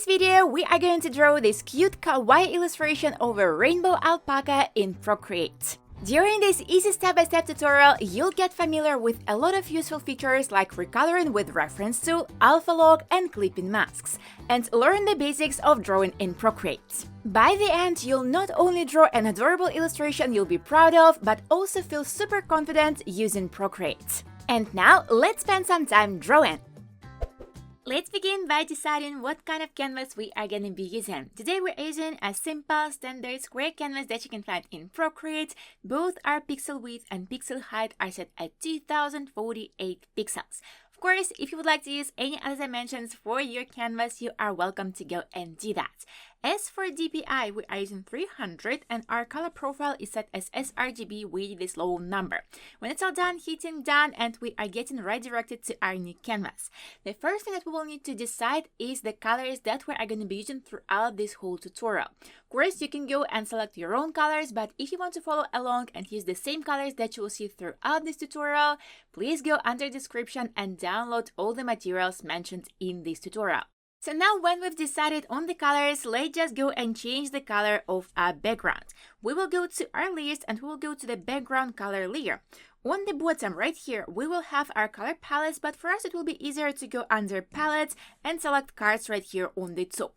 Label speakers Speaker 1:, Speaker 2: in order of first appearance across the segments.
Speaker 1: this video, we are going to draw this cute kawaii illustration of a rainbow alpaca in Procreate. During this easy step-by-step tutorial, you'll get familiar with a lot of useful features like recoloring with reference tool, alpha log, and clipping masks, and learn the basics of drawing in Procreate. By the end, you'll not only draw an adorable illustration you'll be proud of, but also feel super confident using Procreate. And now, let's spend some time drawing. Let's begin by deciding what kind of canvas we are going to be using. Today we're using a simple standard square canvas that you can find in Procreate. Both our pixel width and pixel height are set at 2048 pixels. Of course, if you would like to use any other dimensions for your canvas, you are welcome to go and do that. As for DPI, we are using 300 and our color profile is set as sRGB with this low number. When it's all done, hitting done and we are getting redirected to our new canvas. The first thing that we will need to decide is the colors that we are going to be using throughout this whole tutorial. Of course, you can go and select your own colors, but if you want to follow along and use the same colors that you will see throughout this tutorial, please go under the description and download all the materials mentioned in this tutorial. So now when we've decided on the colors, let's just go and change the color of our background. We will go to our list and we will go to the background color layer. On the bottom right here, we will have our color palettes, but for us it will be easier to go under palettes and select cards right here on the top.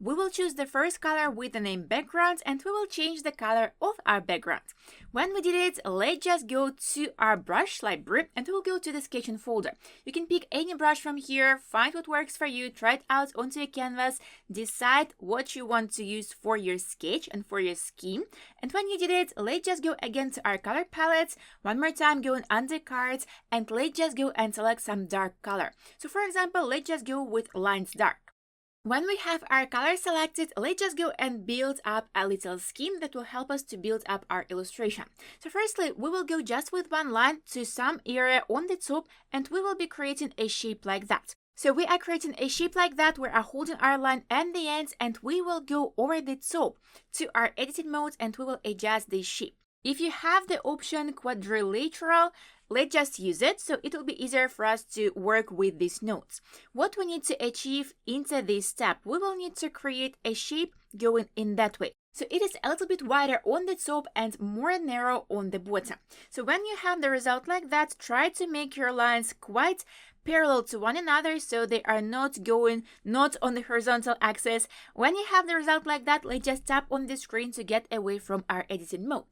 Speaker 1: We will choose the first color with the name background and we will change the color of our background. When we did it, let's just go to our brush library and we will go to the sketching folder. You can pick any brush from here, find what works for you, try it out onto your canvas, decide what you want to use for your sketch and for your scheme. And when you did it, let's just go again to our color palettes. One more time, going under cards and let's just go and select some dark color. So for example, let's just go with lines dark. When we have our color selected, let's just go and build up a little scheme that will help us to build up our illustration. So firstly, we will go just with one line to some area on the top and we will be creating a shape like that. So we are creating a shape like that. We are holding our line and the ends and we will go over the top to our editing mode and we will adjust this shape. If you have the option quadrilateral, let's just use it, so it will be easier for us to work with these nodes. What we need to achieve into this step, we will need to create a shape going in that way. So it is a little bit wider on the top and more narrow on the bottom. So when you have the result like that, try to make your lines quite parallel to one another so they are not on the horizontal axis. When you have the result like that, let's just tap on the screen to get away from our editing mode.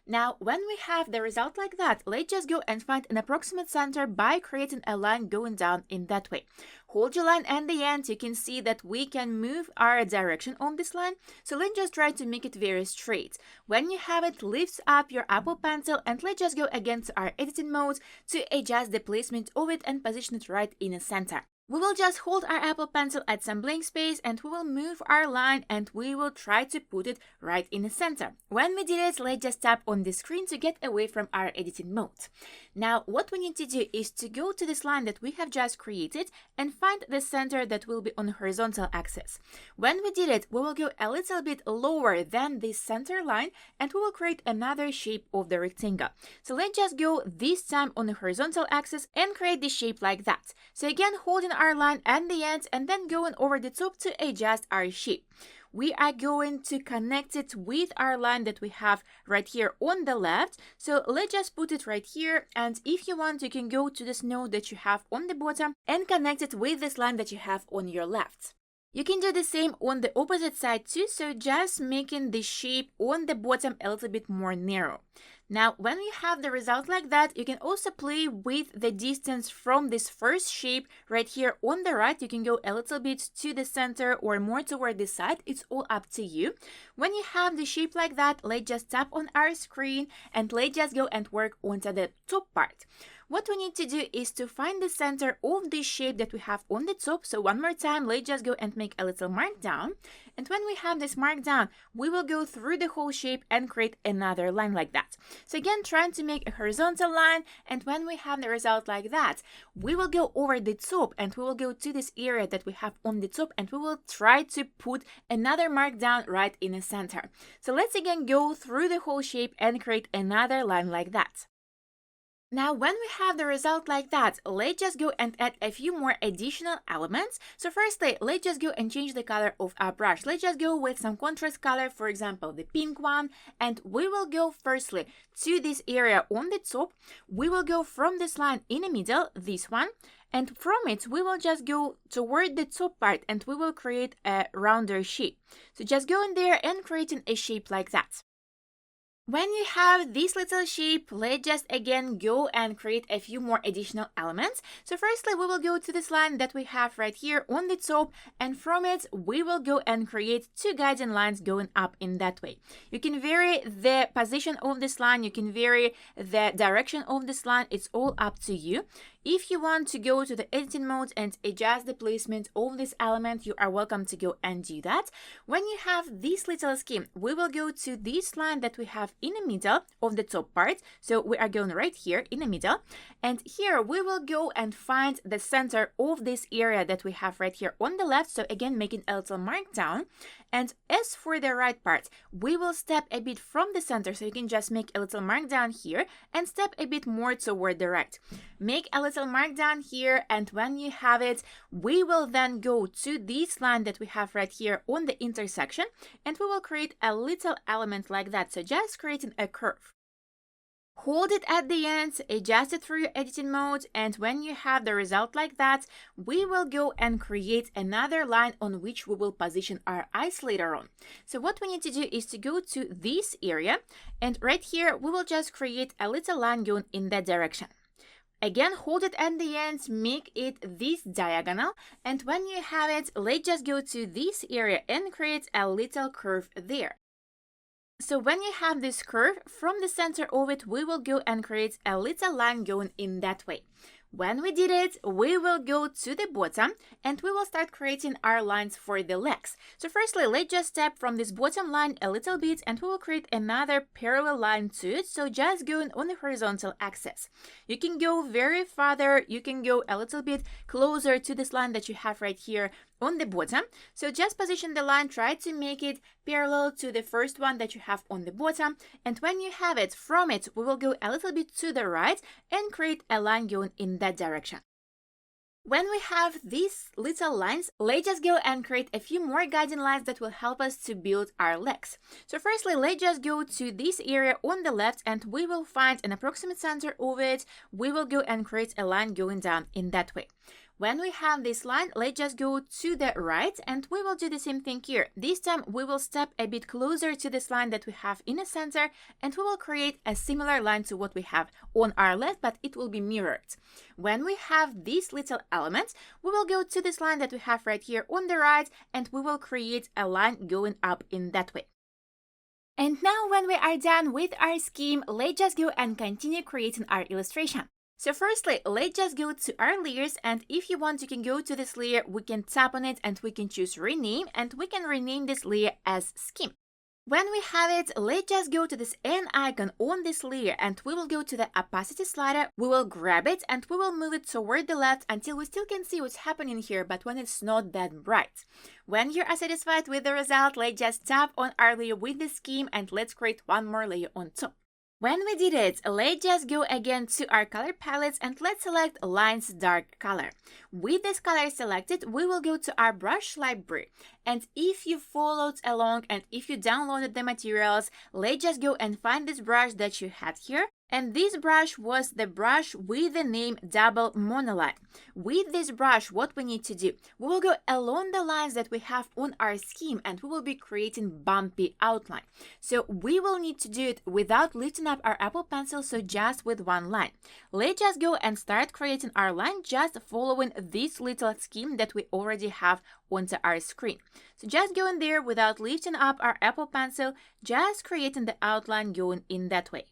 Speaker 1: Now, when we have the result like that, let's just go and find an approximate center by creating a line going down in that way. Hold your line and the end, you can see that we can move our direction on this line. So let's just try to make it very straight. When you have it, lift up your Apple Pencil and let's just go again to our editing mode to adjust the placement of it and position it right in the center. We will just hold our Apple Pencil at some blank space and we will move our line and we will try to put it right in the center. When we did it, let's just tap on the screen to get away from our editing mode. Now, what we need to do is to go to this line that we have just created and find the center that will be on the horizontal axis. When we did it, we will go a little bit lower than this center line and we will create another shape of the rectangle. So let's just go this time on the horizontal axis and create the shape like that. So again, holding our line and the ends and then going over the top to adjust our shape. We are going to connect it with our line that we have right here on the left. So let's just put it right here. And if you want, you can go to this node that you have on the bottom and connect it with this line that you have on your left. You can do the same on the opposite side too, so just making the shape on the bottom a little bit more narrow. Now, when you have the result like that, you can also play with the distance from this first shape right here on the right. You can go a little bit to the center or more toward the side. It's all up to you. When you have the shape like that, let's just tap on our screen and let's just go and work onto the top part. What we need to do is to find the center of this shape that we have on the top. So one more time, let's just go and make a little mark down. And when we have this mark down, we will go through the whole shape and create another line like that. So again, trying to make a horizontal line. And when we have the result like that, we will go over the top and we will go to this area that we have on the top and we will try to put another mark down right in the center. So let's again go through the whole shape and create another line like that. Now, when we have the result like that, let's just go and add a few more additional elements. So firstly, let's just go and change the color of our brush. Let's just go with some contrast color, for example, the pink one. And we will go firstly to this area on the top. We will go from this line in the middle, this one. And from it, we will just go toward the top part and we will create a rounder shape. So just go in there and creating a shape like that. When you have this little shape, let's just again go and create a few more additional elements. So firstly, we will go to this line that we have right here on the top, and from it, we will go and create two guiding lines going up in that way. You can vary the position of this line, you can vary the direction of this line, it's all up to you. If you want to go to the editing mode and adjust the placement of this element, you are welcome to go and do that. When you have this little scheme, we will go to this line that we have in the middle of the top part. So we are going right here in the middle. And here we will go and find the center of this area that we have right here on the left. So again, making a little mark down. And as for the right part, we will step a bit from the center. So you can just make a little mark down here and step a bit more toward the right. Make a little mark down here, and when you have it, we will then go to this line that we have right here on the intersection, and we will create a little element like that. So just creating a curve. Hold it at the end, adjust it through your editing mode, and when you have the result like that, we will go and create another line on which we will position our eyes later on. So what we need to do is to go to this area, and right here, we will just create a little line going in that direction. Again, hold it at the end, make it this diagonal, and when you have it, let's just go to this area and create a little curve there. So when you have this curve, from the center of it, we will go and create a little line going in that way. When we did it, we will go to the bottom and we will start creating our lines for the legs. So firstly, let's just step from this bottom line a little bit and we will create another parallel line to it. So just going on the horizontal axis. You can go very farther, you can go a little bit closer to this line that you have right here on the bottom. So just position the line, try to make it parallel to the first one that you have on the bottom. And when you have it, from it, we will go a little bit to the right and create a line going in that direction. When we have these little lines, let's just go and create a few more guiding lines that will help us to build our legs. So firstly, let's just go to this area on the left and we will find an approximate center of it. We will go and create a line going down in that way. When we have this line, let's just go to the right and we will do the same thing here. This time we will step a bit closer to this line that we have in the center and we will create a similar line to what we have on our left, but it will be mirrored. When we have these little elements, we will go to this line that we have right here on the right and we will create a line going up in that way. And now when we are done with our scheme, let's just go and continue creating our illustration. So firstly, let's just go to our layers, and if you want, you can go to this layer, we can tap on it and we can choose rename, and we can rename this layer as scheme. When we have it, let's just go to this N icon on this layer and we will go to the opacity slider, we will grab it and we will move it toward the left until we still can see what's happening here, but when it's not that bright. When you are satisfied with the result, let's just tap on our layer with the scheme and let's create one more layer on top. When we did it, let's just go again to our color palettes and let's select Lines Dark Color. With this color selected, we will go to our brush library. And if you followed along and if you downloaded the materials, let's just go and find this brush that you had here. And this brush was the brush with the name Double Monoline. With this brush, what we need to do, we will go along the lines that we have on our scheme and we will be creating bumpy outline. So we will need to do it without lifting up our Apple Pencil, so just with one line. Let's just go and start creating our line just following this little scheme that we already have onto our screen. So just go in there without lifting up our Apple Pencil, just creating the outline going in that way.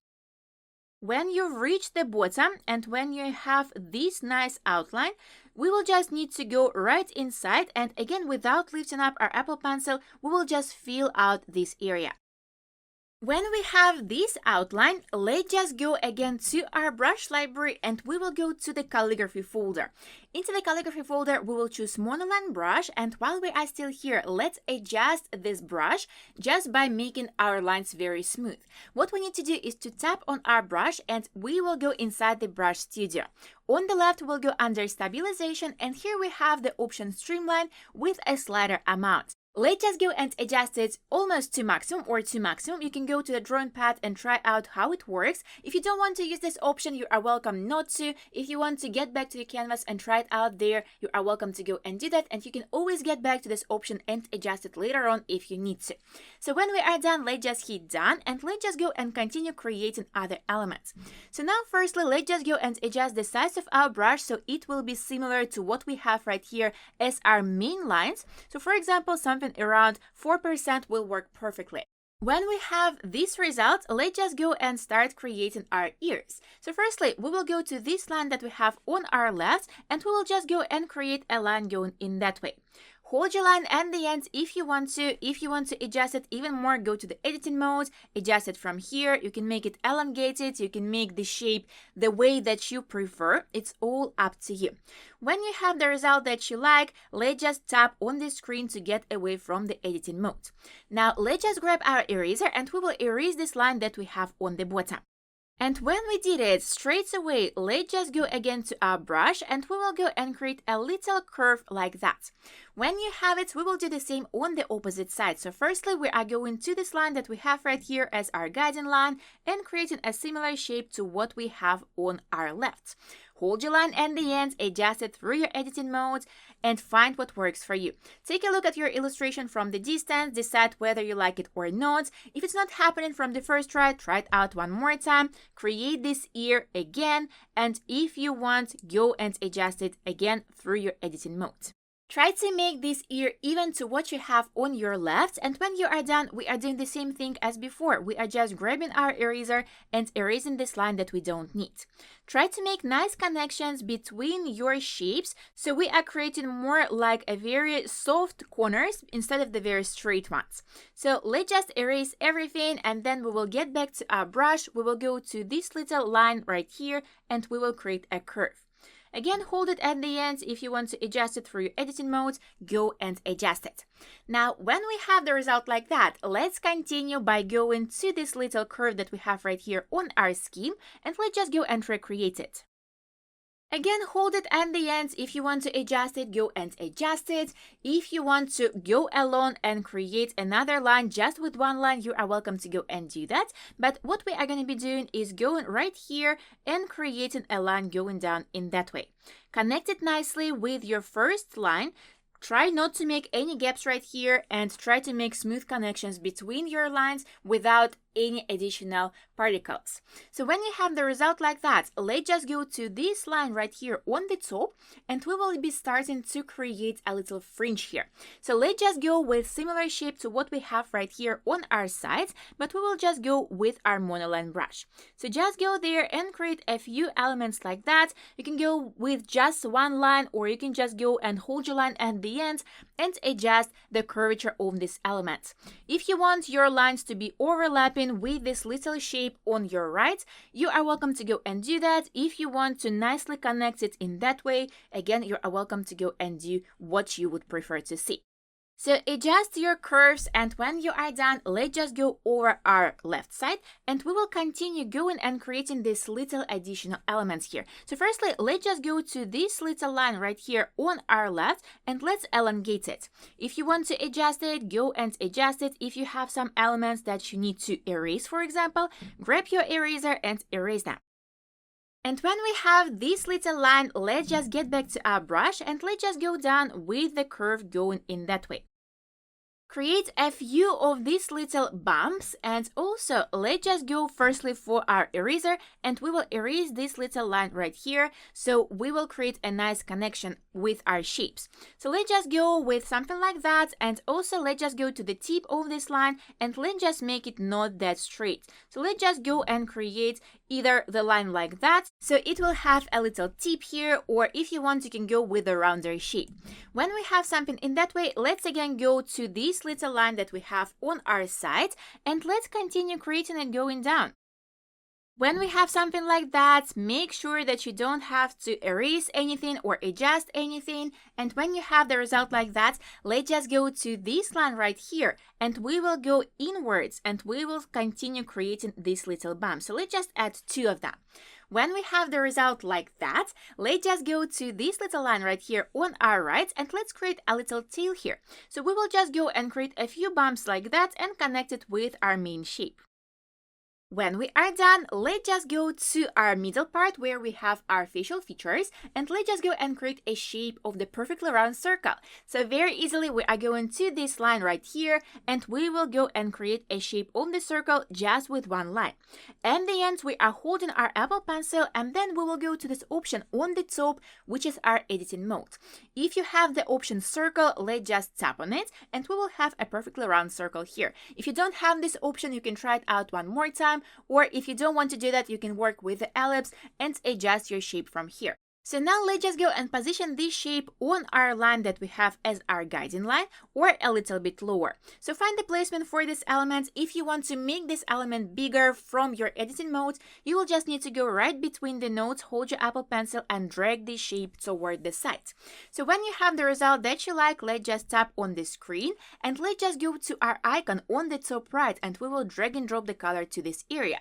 Speaker 1: When you reach the bottom and when you have this nice outline, we will just need to go right inside and again without lifting up our Apple Pencil, we will just fill out this area. When we have this outline, let's just go again to our brush library and we will go to the calligraphy folder. Into the calligraphy folder, we will choose monoline brush, and while we are still here, let's adjust this brush just by making our lines very smooth. What we need to do is to tap on our brush and we will go inside the brush studio. On the left, we'll go under stabilization, and here we have the option streamline with a slider amount. Let's just go and adjust it almost to maximum or to maximum. You can go to the drawing pad and try out how it works. If you don't want to use this option, you are welcome not to. If you want to get back to your canvas and try it out there, you are welcome to go and do that. And you can always get back to this option and adjust it later on if you need to. So when we are done, let's just hit done and let's just go and continue creating other elements. So now firstly, let's just go and adjust the size of our brush so it will be similar to what we have right here as our main lines. So for example, something around 4% will work perfectly. When we have this result, let's just go and start creating our ears. So firstly, we will go to this line that we have on our left and we will just go and create a line going in that way. Hold your line at the end if you want to. If you want to adjust it even more, go to the editing mode, adjust it from here. You can make it elongated, you can make the shape the way that you prefer. It's all up to you. When you have the result that you like, let's just tap on the screen to get away from the editing mode. Now let's just grab our eraser and we will erase this line that we have on the bottom. And when we did it, straight away, let's just go again to our brush and we will go and create a little curve like that. When you have it, we will do the same on the opposite side. So firstly, we are going to this line that we have right here as our guiding line and creating a similar shape to what we have on our left. Hold your line at the end, adjust it through your editing mode, and find what works for you. Take a look at your illustration from the distance, decide whether you like it or not. If it's not happening from the first try it out one more time, create this ear again, and if you want, go and adjust it again through your editing mode. Try to make this ear even to what you have on your left, and when you are done, we are doing the same thing as before. We are just grabbing our eraser and erasing this line that we don't need. Try to make nice connections between your shapes, so we are creating more like a very soft corners instead of the very straight ones. So let's just erase everything and then we will get back to our brush. We will go to this little line right here and we will create a curve. Again, hold it at the end. If you want to adjust it through your editing mode, go and adjust it. Now, when we have the result like that, let's continue by going to this little curve that we have right here on our scheme, and let's just go and recreate it. Again, hold it at the end. If you want to adjust it, go and adjust it. If you want to go alone and create another line just with one line, you are welcome to go and do that. But what we are going to be doing is going right here and creating a line going down in that way. Connect it nicely with your first line. Try not to make any gaps right here and try to make smooth connections between your lines without any additional particles. So when you have the result like that, let's just go to this line right here on the top and we will be starting to create a little fringe here. So let's just go with similar shape to what we have right here on our sides, but we will just go with our monoline brush. So just go there and create a few elements like that. You can go with just one line or you can just go and hold your line at the end and adjust the curvature of this element. If you want your lines to be overlapping with this little shape on your right, you are welcome to go and do that. If you want to nicely connect it in that way, again, you are welcome to go and do what you would prefer to see. So adjust your curves, and when you are done, let's just go over our left side and we will continue going and creating these little additional elements here. So firstly, let's just go to this little line right here on our left and let's elongate it. If you want to adjust it, go and adjust it. If you have some elements that you need to erase, for example, grab your eraser and erase them. And when we have this little line, let's just get back to our brush and let's just go down with the curve going in that way. Create a few of these little bumps, and also let's just go firstly for our eraser and we will erase this little line right here, so we will create a nice connection with our shapes. So let's just go with something like that, and also let's just go to the tip of this line and let's just make it not that straight. So let's just go and create either the line like that, so it will have a little tip here, or if you want, you can go with a rounder shape. When we have something in that way, let's again go to this little line that we have on our side, and let's continue creating it going down. When we have something like that, make sure that you don't have to erase anything or adjust anything. And when you have the result like that, let's just go to this line right here and we will go inwards and we will continue creating this little bump. So let's just add 2 of them. When we have the result like that, let's just go to this little line right here on our right and let's create a little tail here. So we will just go and create a few bumps like that and connect it with our main shape. When we are done, let's just go to our middle part where we have our facial features and let's just go and create a shape of the perfectly round circle. So very easily we are going to this line right here and we will go and create a shape of the circle just with one line. And the end, we are holding our Apple Pencil and then we will go to this option on the top, which is our editing mode. If you have the option circle, let's just tap on it and we will have a perfectly round circle here. If you don't have this option, you can try it out one more time. Or if you don't want to do that, you can work with the ellipse and adjust your shape from here. So now let's just go and position this shape on our line that we have as our guiding line or a little bit lower. So find the placement for this element. If you want to make this element bigger from your editing mode, you will just need to go right between the nodes, hold your Apple Pencil and drag this shape toward the side. So when you have the result that you like, let's just tap on the screen and let's just go to our icon on the top right and we will drag and drop the color to this area.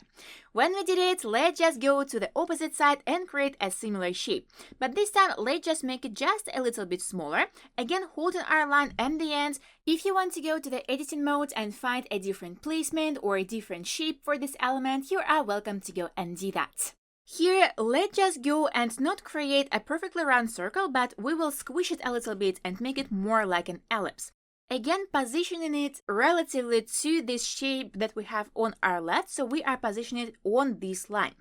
Speaker 1: When we did it, let's just go to the opposite side and create a similar shape. But this time, let's just make it just a little bit smaller. Again, holding our line and the end. If you want to go to the editing mode and find a different placement or a different shape for this element, you are welcome to go and do that. Here, let's just go and not create a perfectly round circle, but we will squish it a little bit and make it more like an ellipse. Again, positioning it relatively to this shape that we have on our left, so we are positioning it on this line.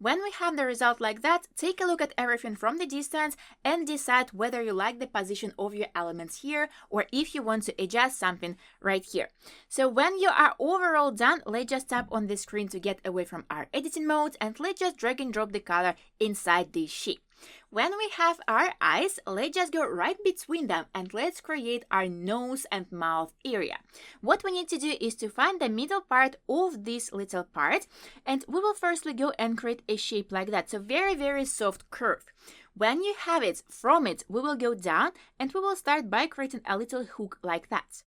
Speaker 1: When we have the result like that, take a look at everything from the distance and decide whether you like the position of your elements here or if you want to adjust something right here. So when you are overall done, let's just tap on the screen to get away from our editing mode and let's just drag and drop the color inside this shape. When we have our eyes, let's just go right between them and let's create our nose and mouth area. What we need to do is to find the middle part of this little part and we will firstly go and create a shape like that. So very, very soft curve. When you have it, from it, we will go down and we will start by creating a little hook like that.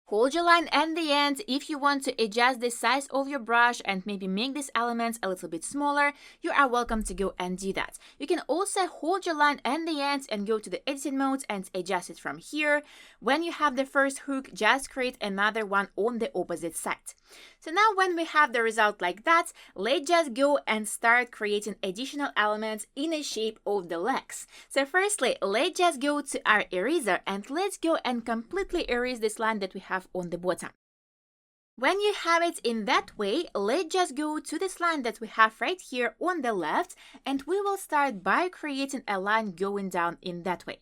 Speaker 1: Hold your line at the end. If you want to adjust the size of your brush and maybe make these elements a little bit smaller, you are welcome to go and do that. You can also hold your line at the end and go to the editing mode and adjust it from here. When you have the first hook, just create another one on the opposite side. So now when we have the result like that, let's just go and start creating additional elements in the shape of the legs. So firstly, let's just go to our eraser and let's go and completely erase this line that we have on the bottom. When you have it in that way, let's just go to this line that we have right here on the left and we will start by creating a line going down in that way.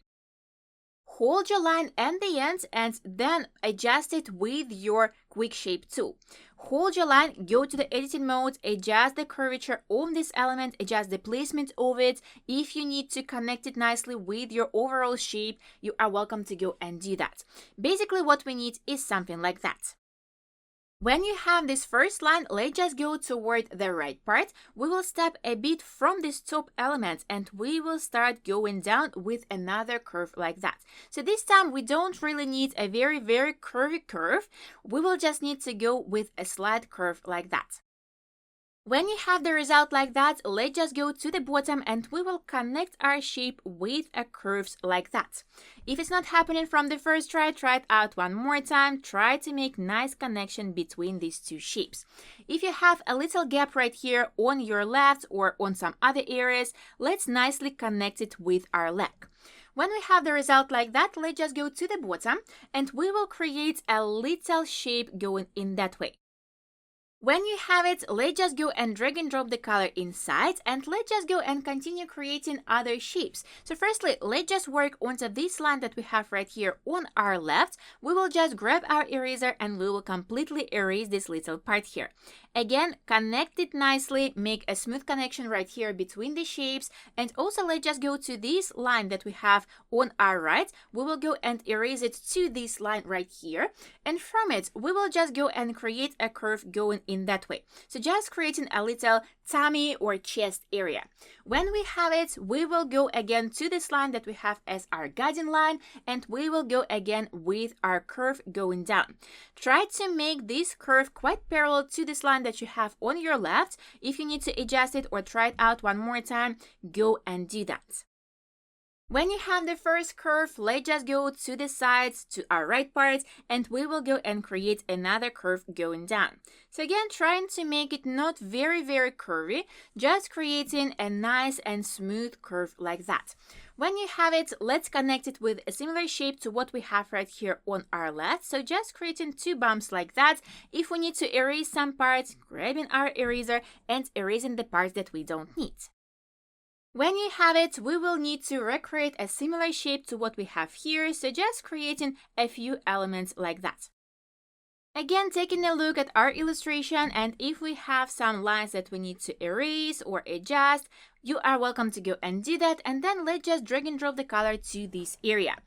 Speaker 1: Hold your line at the end and then adjust it with your quick shape tool. Hold your line, go to the editing mode, adjust the curvature of this element, adjust the placement of it. If you need to connect it nicely with your overall shape, you are welcome to go and do that. Basically, what we need is something like that. When you have this first line, let's just go toward the right part. We will step a bit from this top element and we will start going down with another curve like that. So this time we don't really need a very, very curvy curve. We will just need to go with a slight curve like that. When you have the result like that, let's just go to the bottom and we will connect our shape with a curve like that. If it's not happening from the first try, try it out one more time. Try to make nice connection between these two shapes. If you have a little gap right here on your left or on some other areas, let's nicely connect it with our leg. When we have the result like that, let's just go to the bottom and we will create a little shape going in that way. When you have it, let's just go and drag and drop the color inside, and let's just go and continue creating other shapes. So firstly, let's just work onto this line that we have right here on our left. We will just grab our eraser and we will completely erase this little part here. Again, connect it nicely, make a smooth connection right here between the shapes, and also let's just go to this line that we have on our right. We will go and erase it to this line right here, and from it, we will just go and create a curve going in that way. So just creating a little tummy or chest area. When we have it, we will go again to this line that we have as our guiding line, and we will go again with our curve going down. Try to make this curve quite parallel to this line that you have on your left. If you need to adjust it or try it out one more time, go and do that. When you have the first curve, let's just go to the sides, to our right part, and we will go and create another curve going down. So again, trying to make it not very curvy, just creating a nice and smooth curve like that. When you have it, let's connect it with a similar shape to what we have right here on our left. So just creating two bumps like that. If we need to erase some parts, grabbing our eraser and erasing the parts that we don't need. When you have it, we will need to recreate a similar shape to what we have here, so just creating a few elements like that. Again, taking a look at our illustration, and if we have some lines that we need to erase or adjust, you are welcome to go and do that, and then let's just drag and drop the color to this area.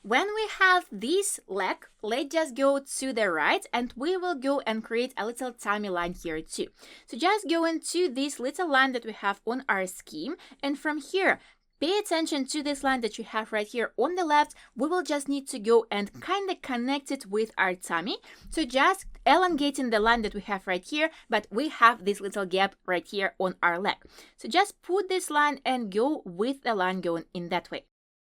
Speaker 1: When we have this leg, let's just go to the right, and we will go and create a little tummy line here too. So just go into this little line that we have on our scheme, and from here, pay attention to this line that you have right here on the left. We will just need to go and kind of connect it with our tummy. So just elongating the line that we have right here, but we have this little gap right here on our leg. So just put this line and go with the line going in that way.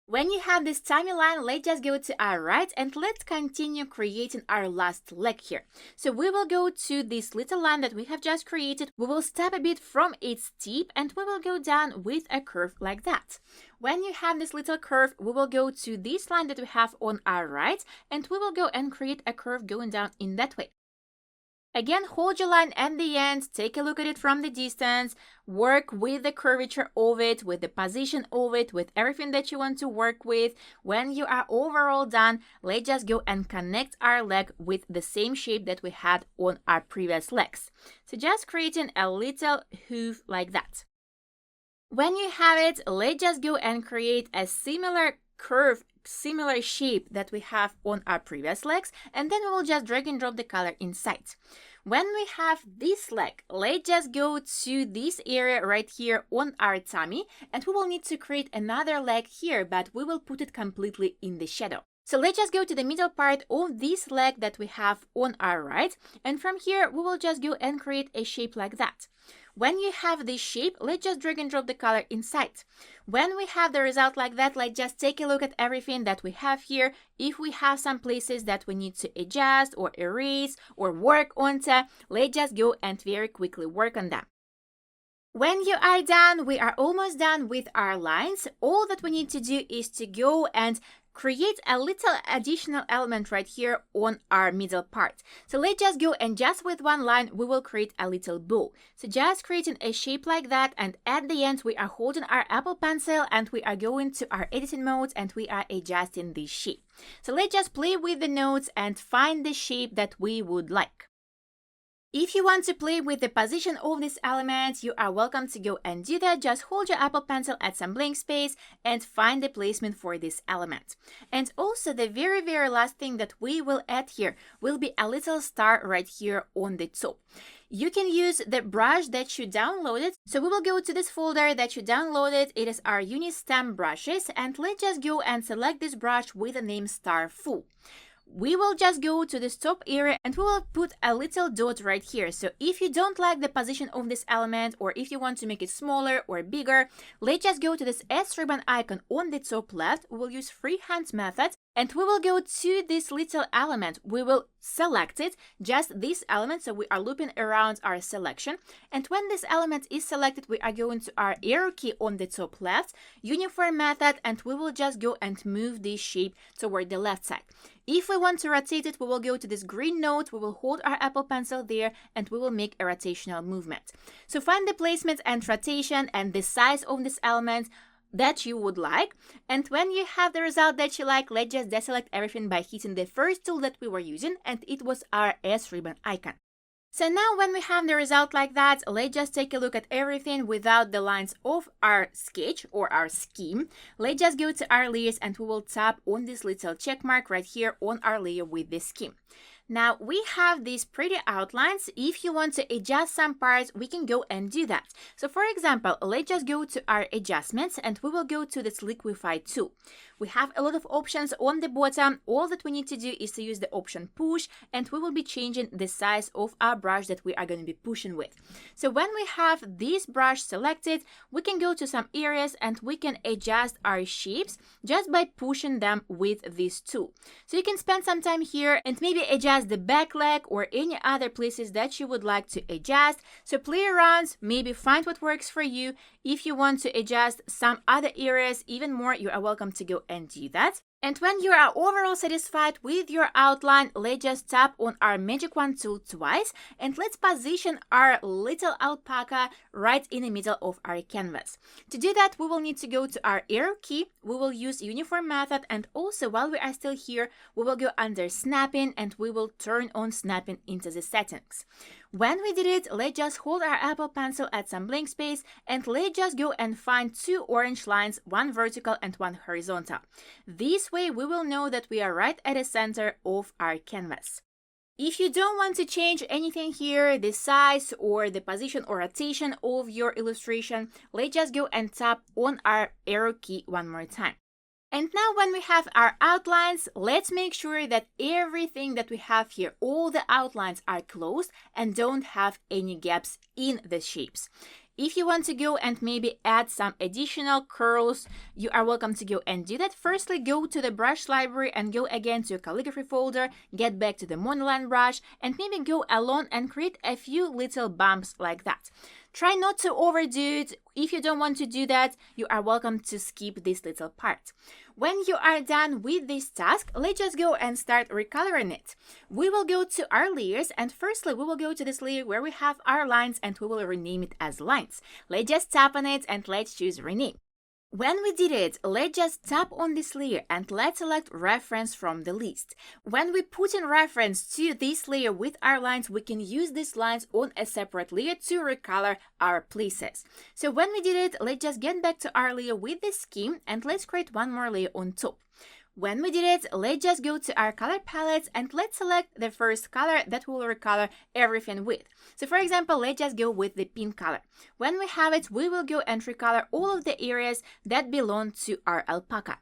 Speaker 1: When you have this tummy line, let's just go to our right and let's continue creating our last leg here. So we will go to this little line that we have just created. We will step a bit from its tip and we will go down with a curve like that. When you have this little curve, we will go to this line that we have on our right and we will go and create a curve going down in that way. Again, hold your line at the end, take a look at it from the distance, work with the curvature of it, with the position of it, with everything that you want to work with. When you are overall done, let's just go and connect our leg with the same shape that we had on our previous legs. So just creating a little hoof like that. When you have it, let's just go and create a similar curve, similar shape that we have on our previous legs, and then we will just drag and drop the color inside. When we have this leg, let's just go to this area right here on our tummy, and we will need to create another leg here, but we will put it completely in the shadow. So let's just go to the middle part of this leg that we have on our right, and from here we will just go and create a shape like that. When you have this shape, let's just drag and drop the color inside. When we have the result like that, let's just take a look at everything that we have here. If we have some places that we need to adjust or erase or work onto, let's just go and very quickly work on them. When you are done, we are almost done with our lines. All that we need to do is to go and create a little additional element right here on our middle part. So let's just go and just with one line, we will create a little bow. So just creating a shape like that, and at the end, we are holding our Apple Pencil and we are going to our editing mode and we are adjusting this shape. So let's just play with the nodes and find the shape that we would like. If you want to play with the position of this element, you are welcome to go and do that. Just hold your Apple Pencil at some blank space and find the placement for this element. And also the very last thing that we will add here will be a little star right here on the top. You can use the brush that you downloaded. So we will go to this folder that you downloaded. It is our Unistem brushes, and let's just go and select this brush with the name Star Full. We will just go to this top area and we will put a little dot right here. So if you don't like the position of this element, or if you want to make it smaller or bigger, let's just go to this S ribbon icon on the top left. We will use freehand method And we will go to this little element. We will select it, just this element. So we are looping around our selection. And when this element is selected, we are going to our arrow key on the top left, uniform method, and we will just go and move this shape toward the left side. If we want to rotate it, we will go to this green node, we will hold our Apple Pencil there, and we will make a rotational movement. So find the placement and rotation and the size of this element that you would like. And when you have the result that you like, let's just deselect everything by hitting the first tool that we were using, and it was our S ribbon icon. So now when we have the result like that, let's just take a look at everything without the lines of our sketch or our scheme. Let's just go to our layers and we will tap on this little check mark right here on our layer with the scheme. Now we have these pretty outlines. If you want to adjust some parts, we can go and do that. So for example, let's just go to our adjustments and we will go to this liquify tool. We have a lot of options on the bottom. All that we need to do is to use the option push, and we will be changing the size of our brush that we are going to be pushing with. So when we have this brush selected, we can go to some areas and we can adjust our shapes just by pushing them with this tool. So you can spend some time here and maybe adjust the back leg or any other places that you would like to adjust. So play around, maybe find what works for you. If you want to adjust some other areas even more, you are welcome to go and do that. And when you are overall satisfied with your outline, let's just tap on our magic wand tool twice and let's position our little alpaca right in the middle of our canvas. To do that, we will need to go to our arrow key, we will use uniform method, and also while we are still here, we will go under snapping and we will turn on snapping into the settings. When we did it, let's just hold our Apple Pencil at some blank space and let's just go and find two orange lines, one vertical and one horizontal. This way we will know that we are right at the center of our canvas. If you don't want to change anything here, the size or the position or rotation of your illustration, let's just go and tap on our arrow key one more time. And now when we have our outlines, let's make sure that everything that we have here, all the outlines are closed and don't have any gaps in the shapes. If you want to go and maybe add some additional curls, you are welcome to go and do that. Firstly, go to the brush library and go again to your calligraphy folder, get back to the monoline brush, and maybe go along and create a few little bumps like that. Try not to overdo it. If you don't want to do that, you are welcome to skip this little part. When you are done with this task, let's just go and start recoloring it. We will go to our layers, and firstly, we will go to this layer where we have our lines and we will rename it as lines. Let's just tap on it and let's choose rename. When we did it, let's just tap on this layer and let's select reference from the list. When we put in reference to this layer with our lines, we can use these lines on a separate layer to recolor our places. So when we did it, let's just get back to our layer with the scheme and let's create one more layer on top. When we did it, let's just go to our color palettes and let's select the first color that we will recolor everything with. So for example, let's just go with the pink color. When we have it, we will go and recolor all of the areas that belong to our alpaca.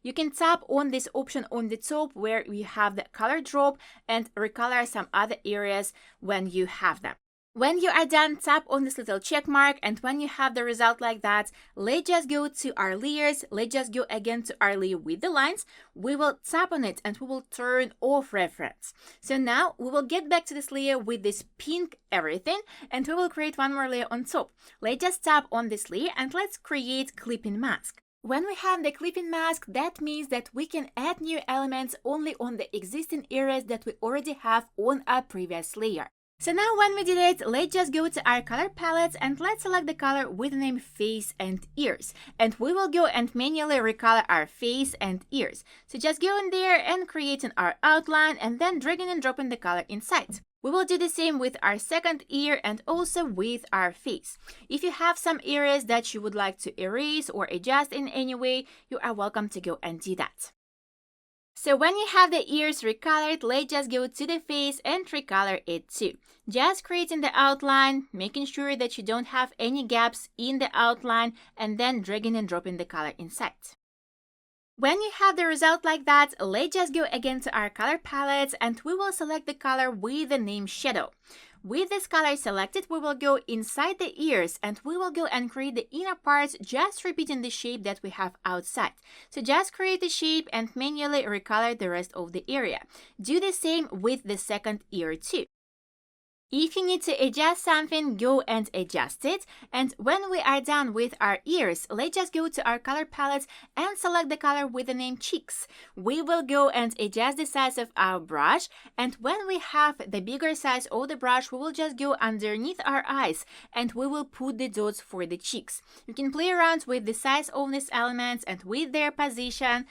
Speaker 1: You can tap on this option on the top where we have the color drop and recolor some other areas when you have them. When you are done, tap on this little check mark, and when you have the result like that, let's just go to our layers. Let's just go again to our layer with the lines. We will tap on it and we will turn off reference. So now we will get back to this layer with this pink everything and we will create one more layer on top. Let's just tap on this layer and let's create clipping mask. When we have the clipping mask, that means that we can add new elements only on the existing areas that we already have on our previous layer. So now when we did it, let's just go to our color palettes and let's select the color with the name face and ears. And we will go and manually recolor our face and ears. So just go in there and creating our outline and then dragging and dropping the color inside. We will do the same with our second ear and also with our face. If you have some areas that you would like to erase or adjust in any way, you are welcome to go and do that. So when you have the ears recolored, let's just go to the face and recolor it too. Just creating the outline, making sure that you don't have any gaps in the outline, and then dragging and dropping the color inside. When you have the result like that, let's just go again to our color palettes and we will select the color with the name shadow. With this color selected, we will go inside the ears and we will go and create the inner parts, just repeating the shape that we have outside. So just create the shape and manually recolor the rest of the area. Do the same with the second ear too. If you need to adjust something, go and adjust it. And when we are done with our ears, let's just go to our color palette and select the color with the name cheeks. We will go and adjust the size of our brush. And when we have the bigger size of the brush, we will just go underneath our eyes and we will put the dots for the cheeks. You can play around with the size of these elements and with their position.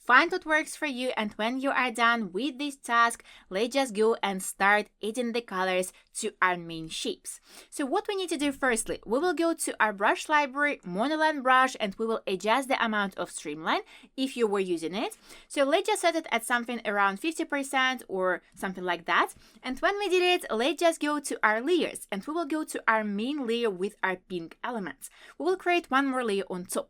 Speaker 1: Find what works for you, and when you are done with this task, let's just go and start adding the colors to our main shapes. So what we need to do firstly, we will go to our brush library, monoline brush, and we will adjust the amount of streamline if you were using it. So let's just set it at something around 50% or something like that. And when we did it, let's just go to our layers and we will go to our main layer with our pink elements. We will create one more layer on top.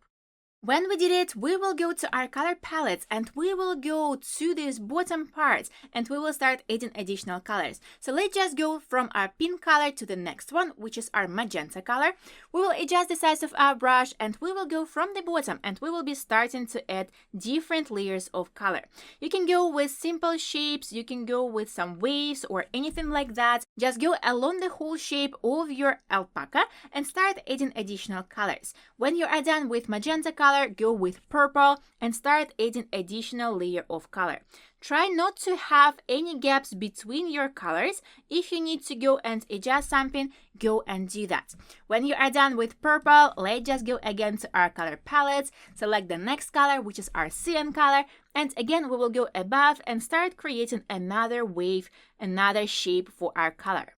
Speaker 1: When we did it, we will go to our color palettes and we will go to this bottom part and we will start adding additional colors. So let's just go from our pink color to the next one, which is our magenta color. We will adjust the size of our brush and we will go from the bottom and we will be starting to add different layers of color. You can go with simple shapes, you can go with some waves or anything like that. Just go along the whole shape of your alpaca and start adding additional colors. When you are done with magenta color, go with purple and start adding additional layer of color. Try not to have any gaps between your colors. If you need to go and adjust something, go and do that. When you are done with purple, let's just go again to our color palettes, select the next color, which is our cyan color, and again we will go above and start creating another wave, another shape for our color.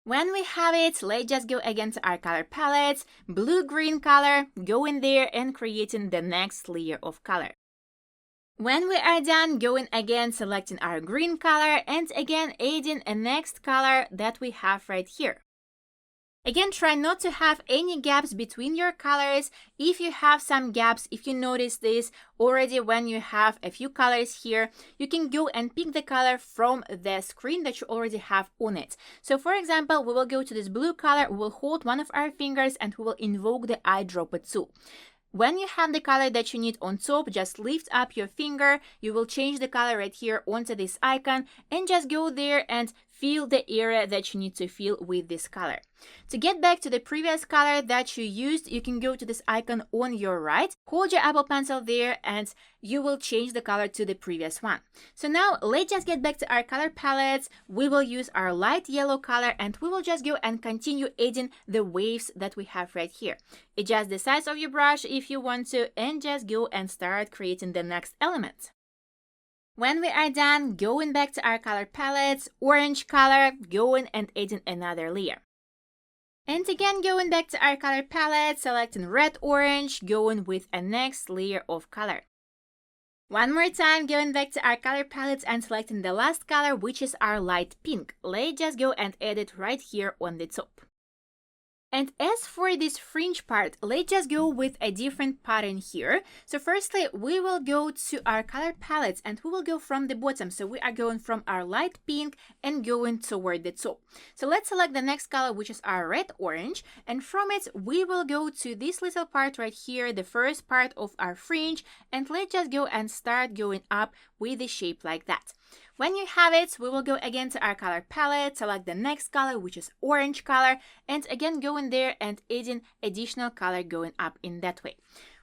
Speaker 1: When we have it, let's just go again to our color palettes, blue-green color, go in there and creating the next layer of color. When we are done, going again, selecting our green color and again adding a next color that we have right here. Again, try not to have any gaps between your colors. If you have some gaps, if you notice this already when you have a few colors here, you can go and pick the color from the screen that you already have on it. So for example, we will go to this blue color, we will hold one of our fingers and we will invoke the eyedropper tool. When you have the color that you need on top, just lift up your finger, you will change the color right here onto this icon and just go there and fill the area that you need to fill with this color. To get back to the previous color that you used, you can go to this icon on your right, hold your Apple Pencil there and you will change the color to the previous one. So now let's just get back to our color palettes. We will use our light yellow color and we will just go and continue adding the waves that we have right here. Adjust the size of your brush if you want to and just go and start creating the next element. When we are done, going back to our color palettes, orange color, going and adding another layer. And again, going back to our color palette, selecting red, orange, going with a next layer of color. One more time, going back to our color palettes and selecting the last color, which is our light pink. Let's just go and add it right here on the top. And as for this fringe part, let's just go with a different pattern here. So firstly, we will go to our color palettes and we will go from the bottom. So we are going from our light pink and going toward the top. So let's select the next color, which is our red orange. And from it, we will go to this little part right here, the first part of our fringe. And let's just go and start going up with the shape like that. When you have it, we will go again to our color palette, select the next color, which is orange color, and again go in there and adding additional color going up in that way.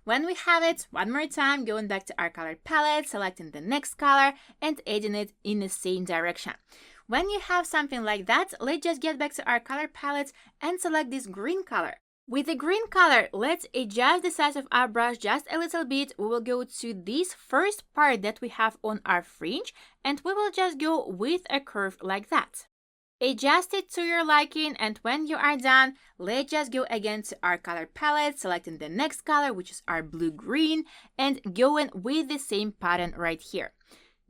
Speaker 1: When we have it, one more time, going back to our color palette, selecting the next color and adding it in the same direction. When you have something like that, let's just get back to our color palette and select this green color. With the green color, let's adjust the size of our brush just a little bit. We will go to this first part that we have on our fringe and we will just go with a curve like that. Adjust it to your liking and when you are done, let's just go again to our color palette, selecting the next color, which is our blue-green, and going with the same pattern right here.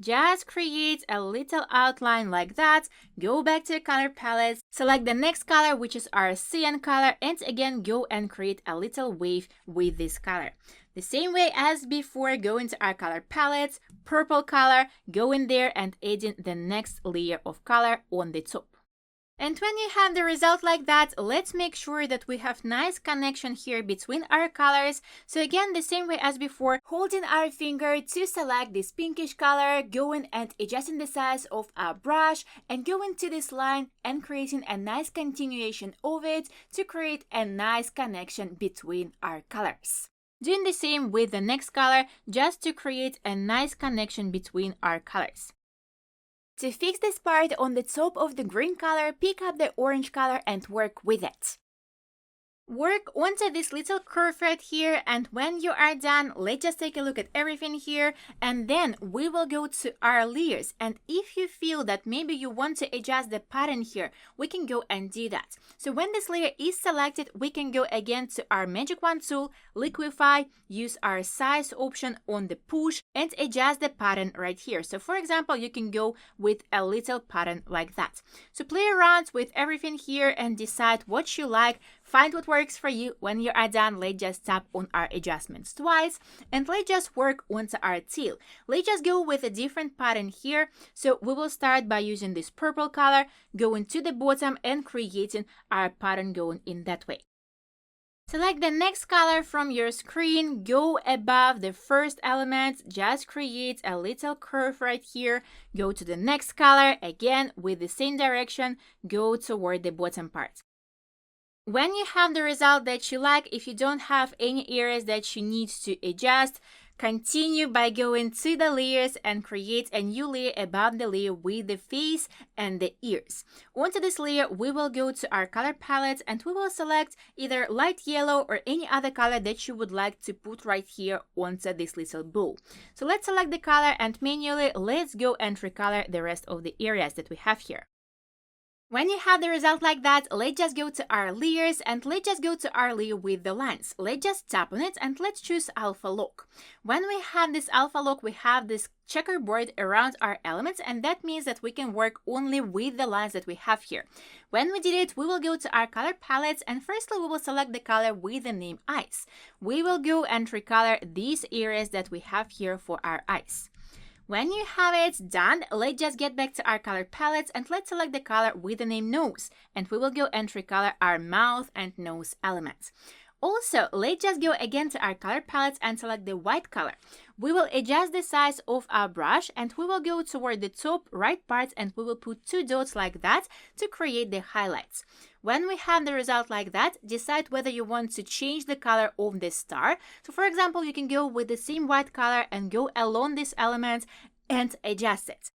Speaker 1: Just create a little outline like that, go back to the color palette, select the next color, which is our cyan color, and again go and create a little wave with this color. The same way as before, go into our color palette, purple color, go in there and adding the next layer of color on the top. And when you have the result like that, let's make sure that we have nice connection here between our colors. So again, the same way as before, holding our finger to select this pinkish color, going and adjusting the size of our brush and going to this line and creating a nice continuation of it to create a nice connection between our colors. Doing the same with the next color, just to create a nice connection between our colors. To fix this part on the top of the green color, pick up the orange color and work with it. Work onto this little curve right here, and when you are done, let's just take a look at everything here, and then we will go to our layers. And if you feel that maybe you want to adjust the pattern here, we can go and do that. So when this layer is selected, we can go again to our magic wand tool, liquify, use our size option on the push and adjust the pattern right here. So for example, you can go with a little pattern like that. So play around with everything here and decide what you like. Find what works for you. When you are done, let's just tap on our adjustments twice and let's just work onto our tail. Let's just go with a different pattern here. So we will start by using this purple color, going to the bottom and creating our pattern going in that way. Select the next color from your screen, go above the first element, just create a little curve right here, go to the next color, again with the same direction, go toward the bottom part. When you have the result that you like, if you don't have any areas that you need to adjust, continue by going to the layers and create a new layer above the layer with the face and the ears. Onto this layer, we will go to our color palette and we will select either light yellow or any other color that you would like to put right here onto this little bow. So let's select the color and manually let's go and recolor the rest of the areas that we have here. When you have the result like that, let's just go to our layers and let's just go to our layer with the lines. Let's just tap on it and let's choose alpha lock. When we have this alpha lock, we have this checkerboard around our elements, and that means that we can work only with the lines that we have here. When we did it, we will go to our color palettes and firstly we will select the color with the name eyes. We will go and recolor these areas that we have here for our eyes. When you have it done, let's just get back to our color palettes and let's select the color with the name nose, and we will go and recolor our mouth and nose elements. Also, let's just go again to our color palettes and select the white color. We will adjust the size of our brush and we will go toward the top right part and we will put 2 dots like that to create the highlights. When we have the result like that, decide whether you want to change the color of the star. So for example, you can go with the same white color and go along this element and adjust it.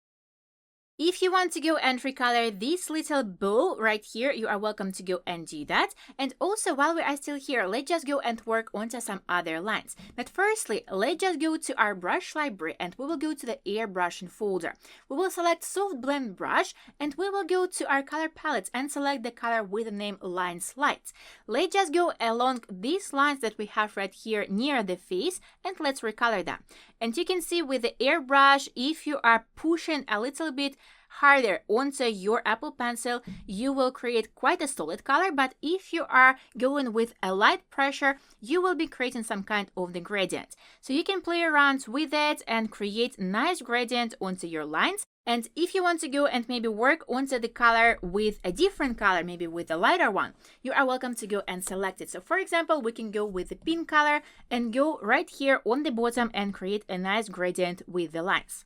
Speaker 1: If you want to go and recolor this little bow right here, you are welcome to go and do that. And also, while we are still here, let's just go and work onto some other lines. But firstly, let's just go to our brush library and we will go to the airbrushing folder. We will select soft blend brush and we will go to our color palettes and select the color with the name lines light. Let's just go along these lines that we have right here near the face and let's recolor them. And you can see with the airbrush, if you are pushing a little bit harder onto your Apple Pencil, you will create quite a solid color, but if you are going with a light pressure, you will be creating some kind of the gradient. So you can play around with it and create nice gradient onto your lines. And if you want to go and maybe work onto the color with a different color, maybe with a lighter one, you are welcome to go and select it. So for example, we can go with the pink color and go right here on the bottom and create a nice gradient with the lines.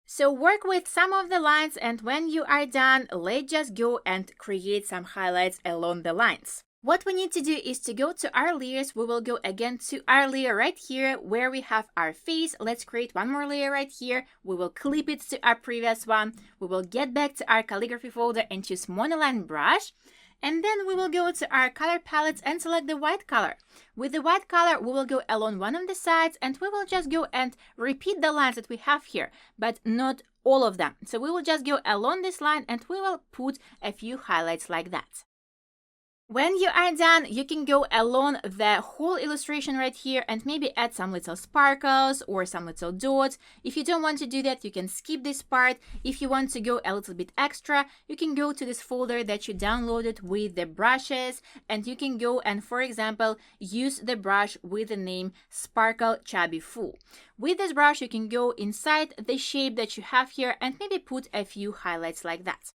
Speaker 1: So work with some of the lines, and when you are done, let's just go and create some highlights along the lines. What we need to do is to go to our layers. We will go again to our layer right here where we have our face. Let's create one more layer right here. We will clip it to our previous one. We will get back to our calligraphy folder and choose monoline brush. And then we will go to our color palettes and select the white color. With the white color, we will go along one of the sides and we will just go and repeat the lines that we have here, but not all of them. So we will just go along this line and we will put a few highlights like that. When you are done, you can go along the whole illustration right here and maybe add some little sparkles or some little dots. If you don't want to do that, you can skip this part. If you want to go a little bit extra, you can go to this folder that you downloaded with the brushes and you can go and, for example, use the brush with the name Sparkle Chubby Full. With this brush, you can go inside the shape that you have here and maybe put a few highlights like that.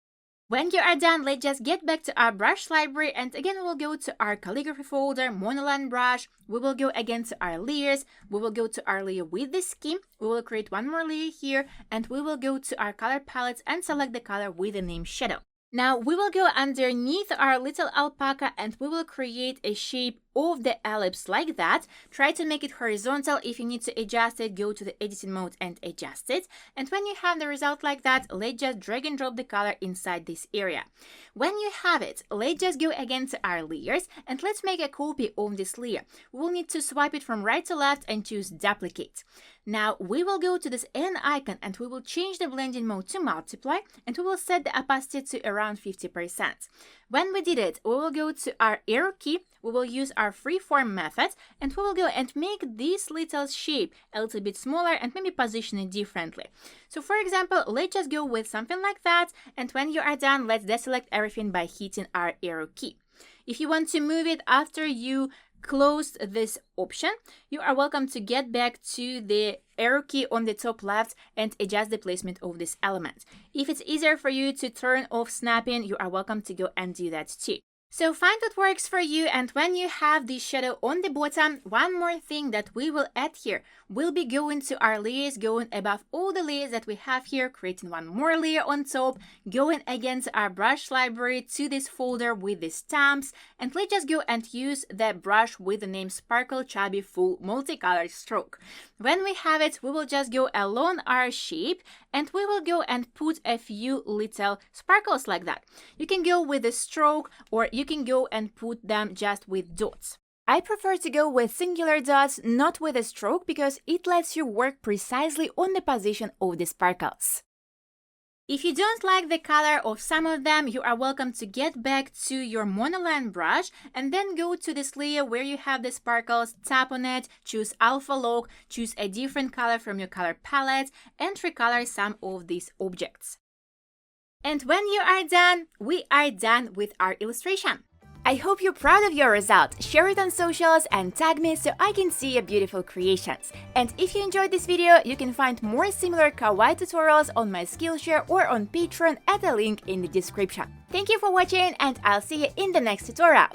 Speaker 1: When you are done, let's just get back to our brush library, and again we will go to our calligraphy folder, monoline brush, we will go again to our layers, we will go to our layer with the scheme, we will create one more layer here, and we will go to our color palettes and select the color with the name shadow. Now we will go underneath our little alpaca and we will create a shape of the ellipse like that. Try to make it horizontal. If you need to adjust it, go to the editing mode and adjust it. And when you have the result like that, let's just drag and drop the color inside this area. When you have it, let's just go again to our layers and let's make a copy of this layer. We will need to swipe it from right to left and choose duplicate. Now we will go to this N icon and we will change the blending mode to multiply and we will set the opacity to around 50%. When we did it, we will go to our arrow key, we will use our freeform method and we will go and make this little shape a little bit smaller and maybe position it differently. So for example, let's just go with something like that, and when you are done, let's deselect everything by hitting our arrow key. If you want to move it after you closed this option, you are welcome to get back to the arrow key on the top left and adjust the placement of this element. If it's easier for you to turn off snapping, you are welcome to go and do that too. So find what works for you, and when you have this shadow on the bottom, one more thing that we will add here, we'll be going to our layers, going above all the layers that we have here, creating one more layer on top, going again to our brush library to this folder with the stamps, and let's just go and use the brush with the name Sparkle Chubby Full Multicolored Stroke. When we have it, we will just go along our shape and we will go and put a few little sparkles like that. You can go with a stroke or you can go and put them just with dots. I prefer to go with singular dots, not with a stroke, because it lets you work precisely on the position of the sparkles. If you don't like the color of some of them, you are welcome to get back to your monoline brush and then go to this layer where you have the sparkles, tap on it, choose alpha lock, choose a different color from your color palette and recolor some of these objects. And when you are done, we are done with our illustration. I hope you're proud of your result. Share it on socials and tag me so I can see your beautiful creations. And if you enjoyed this video, you can find more similar Kawaii tutorials on my Skillshare or on Patreon at a link in the description. Thank you for watching and I'll see you in the next tutorial.